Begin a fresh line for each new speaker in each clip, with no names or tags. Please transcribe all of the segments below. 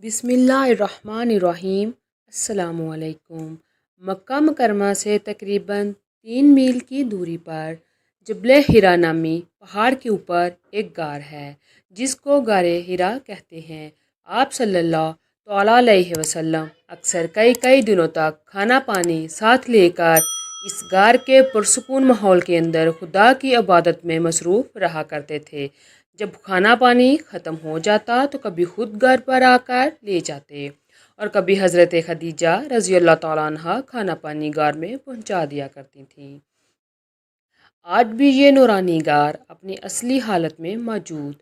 بسم اللہ الرحمن الرحیم۔ السلام علیکم۔ مکہ مکرمہ سے تقریباً 3 میل کی دوری پر جبل حرا نامی پہاڑ کے اوپر ایک غار ہے جس کو غار حرا کہتے ہیں۔ آپ صلی اللہ تعالیٰ علیہ وسلم اکثر کئی دنوں تک کھانا پانی ساتھ لے کر اس غار کے پرسکون ماحول کے اندر خدا کی عبادت میں مصروف رہا کرتے تھے۔ جب کھانا پانی ختم ہو جاتا تو کبھی خود گھر پر آ کر لے جاتے اور کبھی حضرت خدیجہ رضی اللہ تعالیٰ عنہ کھانا پانی غار میں پہنچا دیا کرتی تھیں۔ آج بھی یہ نورانی غار اپنی اصلی حالت میں موجود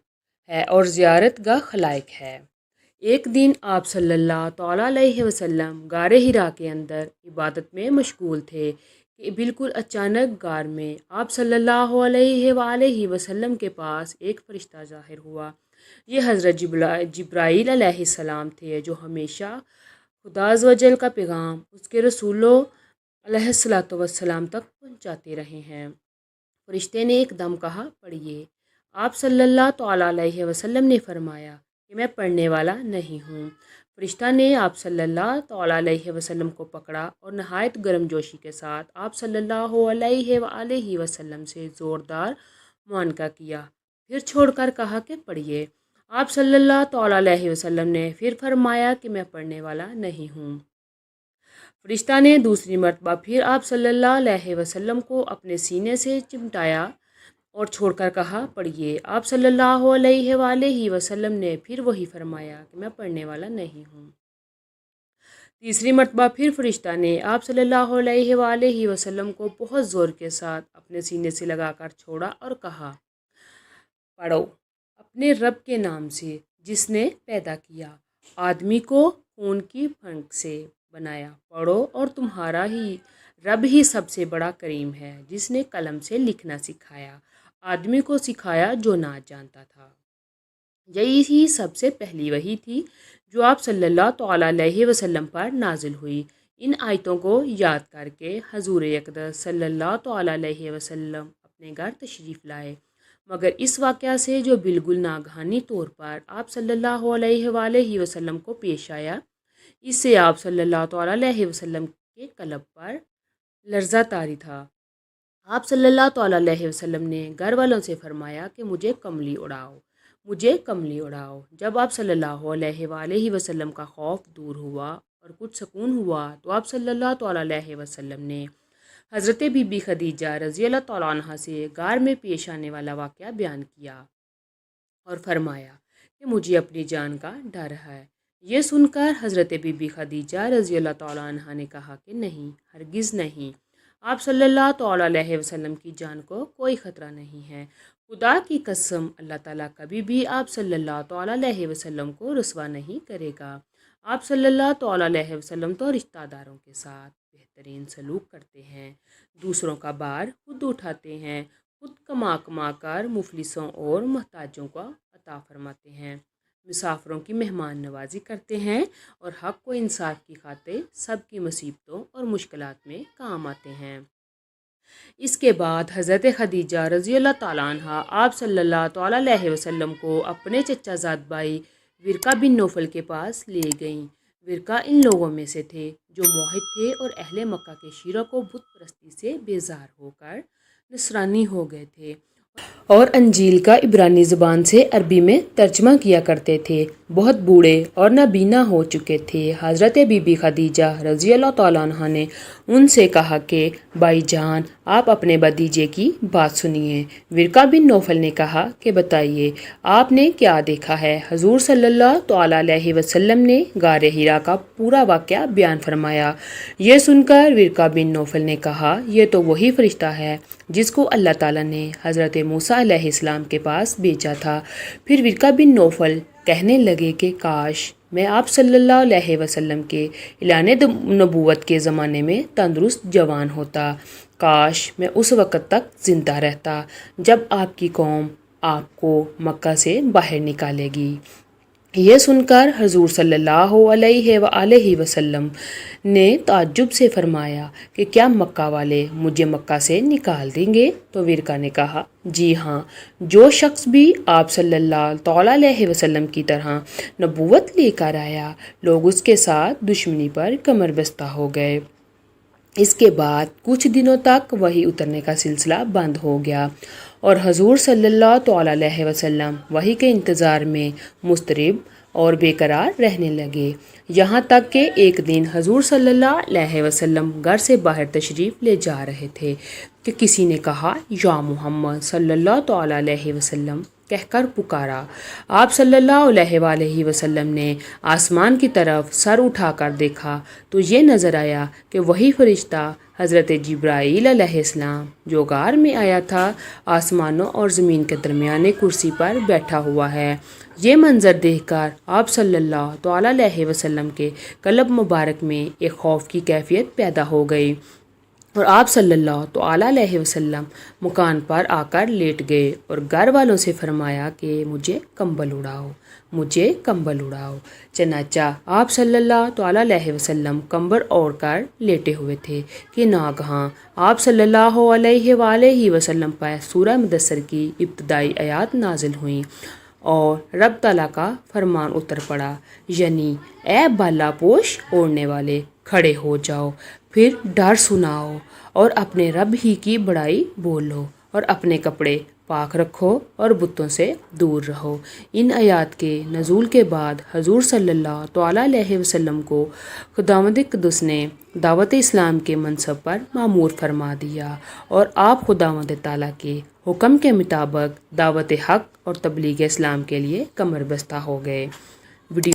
ہے اور زیارت گاہ خلائق ہے۔ ایک دن آپ صلی اللہ تعالیٰ علیہ وسلم غار حرا کے اندر عبادت میں مشغول تھے کہ بالکل اچانک غار میں آپ صلی اللہ علیہ وآلہ وسلم کے پاس ایک فرشتہ ظاہر ہوا۔ یہ حضرت جبرائیل علیہ السلام تھے جو ہمیشہ خدا عزوجل کا پیغام اس کے رسولوں علیہ السلام تک پہنچاتے رہے ہیں۔ فرشتے نے ایک دم کہا، پڑھیے۔ آپ صلی اللہ تعالیٰ علیہ وسلم نے فرمایا کہ میں پڑھنے والا نہیں ہوں۔ فرشتہ نے آپ صلی اللہ تعالیٰ علیہ وسلم کو پکڑا اور نہایت گرم جوشی کے ساتھ آپ صلی اللہ علیہ وآلہ وسلم سے زوردار معانقہ کیا، پھر چھوڑ کر کہا کہ پڑھیے۔ آپ صلی اللہ تعالیٰ علیہ وسلم نے پھر فرمایا کہ میں پڑھنے والا نہیں ہوں۔ فرشتہ نے دوسری مرتبہ پھر آپ صلی اللہ علیہ وسلم کو اپنے سینے سے چمٹایا اور چھوڑ کر کہا، پڑھیے۔ آپ صلی اللہ علیہ وآلہ وسلم نے پھر وہی فرمایا کہ میں پڑھنے والا نہیں ہوں۔ تیسری مرتبہ پھر فرشتہ نے آپ صلی اللہ علیہ وآلہ وسلم کو بہت زور کے ساتھ اپنے سینے سے لگا کر چھوڑا اور کہا، پڑھو اپنے رب کے نام سے جس نے پیدا کیا، آدمی کو خون کی پھنک سے بنایا، پڑھو اور تمہارا ہی رب ہی سب سے بڑا کریم ہے جس نے قلم سے لکھنا سکھایا، آدمی کو سکھایا جو نہ جانتا تھا۔ یہی ہی سب سے پہلی وحی تھی جو آپ صلی اللہ تعالیٰ علیہ وسلم پر نازل ہوئی۔ ان آیتوں کو یاد کر کے حضور اقدس صلی اللہ تعالیٰ علیہ وسلم اپنے گھر تشریف لائے، مگر اس واقعہ سے جو بالکل ناگہانی طور پر آپ صلی اللہ علیہ وآلہ وسلم کو پیش آیا، اس سے آپ صلی اللہ تعالیٰ علیہ وسلم کے قلب پر لرزہ طاری تھا۔ آپ صلی اللہ تعالیٰ علیہ وسلم نے گھر والوں سے فرمایا کہ مجھے کملی اڑاؤ۔ جب آپ صلی اللہ علیہ وآلہ وسلم کا خوف دور ہوا اور کچھ سکون ہوا تو آپ صلی اللہ تعالیٰ علیہ وسلم نے حضرت بی بی خدیجہ رضی اللہ تعالیٰ عنہ سے غار میں پیش آنے والا واقعہ بیان کیا اور فرمایا کہ مجھے اپنی جان کا ڈر ہے۔ یہ سن کر حضرت بی بی خدیجہ رضی اللہ تعالیٰ عنہ نے کہا کہ نہیں، ہرگز نہیں، آپ صلی اللہ تعالیٰ علیہ وسلم کی جان کو کوئی خطرہ نہیں ہے۔ خدا کی قسم، اللہ تعالیٰ کبھی بھی آپ صلی اللہ تعالیٰ علیہ وسلم کو رسوا نہیں کرے گا۔ آپ صلی اللہ تعالیٰ علیہ وسلم تو رشتہ داروں کے ساتھ بہترین سلوک کرتے ہیں، دوسروں کا بار خود اٹھاتے ہیں، خود کما کر مفلسوں اور محتاجوں کو عطا فرماتے ہیں، مسافروں کی مہمان نوازی کرتے ہیں اور حق و انصاف کی خاطر سب کی مصیبتوں اور مشکلات میں کام آتے ہیں۔ اس کے بعد حضرت خدیجہ رضی اللہ تعالیٰ عنہ آپ صلی اللہ تعالیٰ علیہ وسلم کو اپنے چچا زاد بھائی ورقہ بن نوفل کے پاس لے گئیں۔ ورقہ ان لوگوں میں سے تھے جو موحد تھے اور اہل مکہ کے شیعوں کو بت پرستی سے بیزار ہو کر نصرانی ہو گئے تھے اور انجیل کا عبرانی زبان سے عربی میں ترجمہ کیا کرتے تھے۔ بہت بوڑھے اور نابینا ہو چکے تھے۔ حضرت بی بی خدیجہ رضی اللہ تعالیٰ عنہ نے ان سے کہا کہ بھائی جان، آپ اپنے بھتیجے کی بات سنیے۔ ورقہ بن نوفل نے کہا کہ بتائیے، آپ نے کیا دیکھا ہے؟ حضور صلی اللہ تعالیٰ علیہ وسلم نے غار حرا کا پورا واقعہ بیان فرمایا۔ یہ سن کر ورقہ بن نوفل نے کہا، یہ تو وہی فرشتہ ہے جس کو اللہ تعالیٰ نے حضرت موسیٰ علیہ السلام کے پاس بھیجا تھا۔ پھر ورقہ بن نوفل کہنے لگے کہ کاش میں آپ صلی اللہ علیہ وسلم کے اعلان نبوت کے زمانے میں تندرست جوان ہوتا، کاش میں اس وقت تک زندہ رہتا جب آپ کی قوم آپ کو مکہ سے باہر نکالے گی۔ یہ سن کر حضور صلی اللہ علیہ وآلہ وسلم نے تعجب سے فرمایا کہ کیا مکہ والے مجھے مکہ سے نکال دیں گے؟ تو ورقہ نے کہا جی ہاں، جو شخص بھی آپ صلی اللہ تعالیٰ علیہ وسلم کی طرح نبوت لے کر آیا، لوگ اس کے ساتھ دشمنی پر کمر بستہ ہو گئے۔ اس کے بعد کچھ دنوں تک وحی اترنے کا سلسلہ بند ہو گیا اور حضور صلی اللہ تعالیٰ علیہ وسلم وحی کے انتظار میں مضطرب اور بے قرار رہنے لگے، یہاں تک کہ ایک دن حضور صلی اللہ علیہ وسلم گھر سے باہر تشریف لے جا رہے تھے کہ کسی نے کہا یا محمد صلی اللہ تعالیٰ علیہ وسلم کہہ کر پکارا۔ آپ صلی اللہ علیہ وآلہ وسلم نے آسمان کی طرف سر اٹھا کر دیکھا تو یہ نظر آیا کہ وہی فرشتہ حضرت جبرائیل علیہ السلام جو غار میں آیا تھا، آسمانوں اور زمین کے درمیانے کرسی پر بیٹھا ہوا ہے۔ یہ منظر دیکھ کر آپ صلی اللہ تعالیٰ علیہ وسلم کے قلب مبارک میں ایک خوف کی کیفیت پیدا ہو گئی اور آپ صلی اللہ تعالیٰ علیہ وسلم مکان پر آ کر لیٹ گئے اور گھر والوں سے فرمایا کہ مجھے کمبل اڑاؤ، مجھے کمبل اڑاؤ۔ چنانچہ آپ صلی اللہ تعالیٰ علیہ وسلم کمبل اوڑھ کر لیٹے ہوئے تھے کہ ناگہاں آپ صلی اللہ علیہ وآلہ وسلم پر سورہ مدثر کی ابتدائی آیات نازل ہوئیں اور رب تعالیٰ کا فرمان اتر پڑا، یعنی اے بالا پوش اوڑھنے والے، کھڑے ہو جاؤ، پھر ڈر سناؤ اور اپنے رب ہی کی بڑائی بولو اور اپنے کپڑے پاک رکھو اور بتوں سے دور رہو۔ ان آیات کے نزول کے بعد حضور صلی اللہ تعالیٰ علیہ وسلم کو خداوند قدس نے دعوت اسلام کے منصب پر مامور فرما دیا اور آپ خداوند تعالیٰ کے حکم کے مطابق دعوت حق اور تبلیغ اسلام کے لیے کمر بستہ ہو گئے۔